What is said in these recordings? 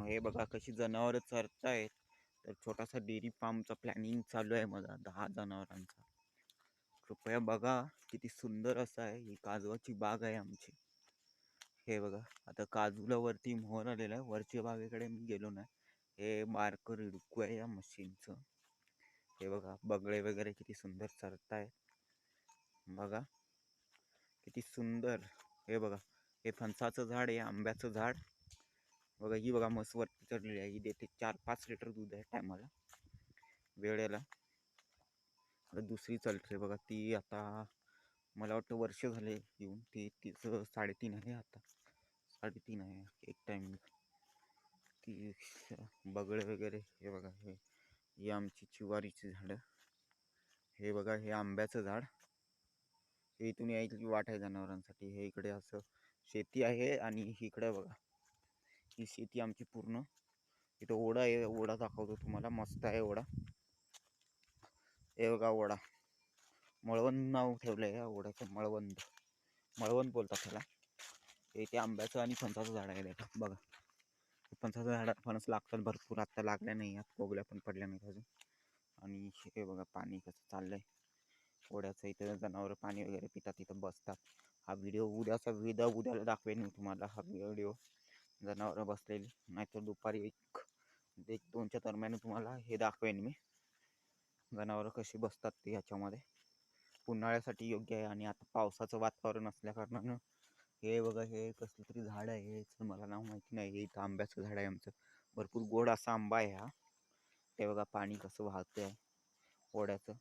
हे बघा कशी जनावरं चरतायत. तर छोटासा डेअरी फार्मचा प्लॅनिंग चालू आहे माझा 10 जनावरांचा. कृपया बघा किती सुंदर असं आहे. ही काजवाची बाग आहे आमची. हे बघा आता काजूला वरती मोहर आलेला आहे. वरच्या बागेकडे मी गेलो नाही. हे बारकं रिडकू आहे या मशीनचं. हे बघा बगळे वगैरे किती सुंदर चरतायत. बघा किती सुंदर. हे बघा हे फणसाचं झाड आहे, आंब्याचं झाड. बघा ही बघा मस्त वरती चढलेली आहे. ही देते 4-5 लिटर दूध आहे टायमाला वेळेला. आता दुसरी चलते बघा ती आता मला वाटतं वर्ष झाले येऊन. तिचं 3.5 आहे आता. 3.5 आहे एक टाइम. ती बगळे वगैरे हे बघा ही आमची चिवारीची झाडं. हे बघा हे आंब्याचं झाड. हे इथून यायची वाट आहे जनावरांसाठी. हे इकडे असं शेती आहे आणि इकडे बघा ही शेती आमची पूर्ण. इथं ओढा आहे. ओढा दाखवतो तुम्हाला. मस्त आहे ओढा. हे बघा ओढा. मळवंत नाव ठेवलं आहे या ओढ्याचं. मळवंत बोलतात त्याला. हे ते आंब्याचं आणि फणसाचं झाड आहे बघा. फणसाचं झाड फणस लागतात भरपूर. आत्ता लागल्या नाही, आता कोगल्या पण पडल्या नाहीत अजून. आणि हे बघा पाणी कसं चाललंय ओढ्याचं. इथं जनावर पाणी वगैरे पितात, इथं बसतात. हा व्हिडिओ उद्याला दाखवेन मी तुम्हाला हा व्हिडिओ जनावर बसलेली. नाहीतर दुपारी 1-2च्या दरम्यान तुम्हाला हे दाखवेन मी जनावरं कशी बसतात ते ह्याच्यामध्ये. उन्हाळ्यासाठी योग्य आहे. आणि आता पावसाचं वातावरण असल्या कारणानं हे बघा हे कसलं तरी झाड आहे. मला नाव माहिती नाही. हे इथं आंब्याचं झाड आहे आमचं. भरपूर गोड असा आंबा आहे हा. हे बघा पाणी कसं वाहतंय आहे ओढ्याचं.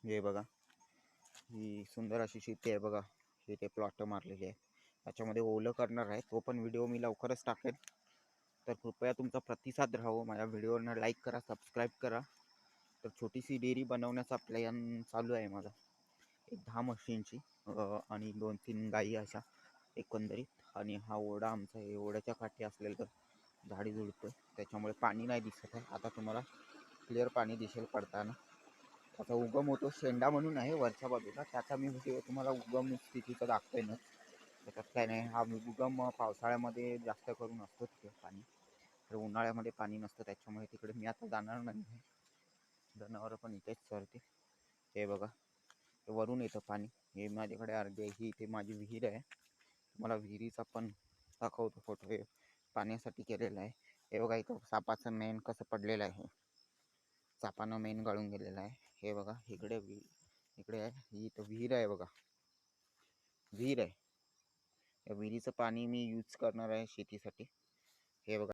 हे बघा ही सुंदर अशी शेती आहे बघा. हे ते प्लॉट मारलेले आहे. त्याच्यामध्ये ओलं करणार आहे. तो पण व्हिडिओ मी लवकरच टाकेन. तर कृपया तुमचा प्रतिसाद राहावं. माझ्या व्हिडिओवर लाईक करा, सबस्क्राईब करा. तर छोटीशी डेअरी बनवण्याचा प्लॅन चालू आहे माझा. एक 10 म्हशींची आणि 2-3 गायी अशा एकंदरीत. आणि हा ओढा आमचा आहे. ओढ्याच्या काठी असलेलं झाडी झुडपं, त्याच्यामुळे पाणी नाही दिसत आहे. आता तुम्हाला क्लिअर पाणी दिसेल पडताना. त्याचा उगम होतो शेंडा म्हणून आहे वरच्या बाजूला. त्याचा मी व्हिडिओ तुम्हाला उगम स्थितीचा दाखवेनच. त्याच्यात काय नाही. हा उगम पावसाळ्यामध्ये जास्त करून असतो तिथे पाणी. तर उन्हाळ्यामध्ये पाणी नसतं, त्याच्यामुळे तिकडे मी आता जाणार नाही आहे. जनावरं पण इथेच चरते. हे बघा वरून येतं पाणी. हे माझ्याकडे अर्धे ही इथे माझी विहीर आहे. तुम्हाला विहिरीचा पण दाखवतो फोटो. हे पाण्यासाठी केलेलं आहे. हे बघा इथं सापाचं मेन कसं पडलेलं आहे. सापानं मेन गाळून गेलेला आहे. हे बघा इकडे आहे. ही इथं विहीर आहे बघा. विहीर आहे. या विहिरीचं पाणी मी यूज करणार आहे शेतीसाठी. हे बघा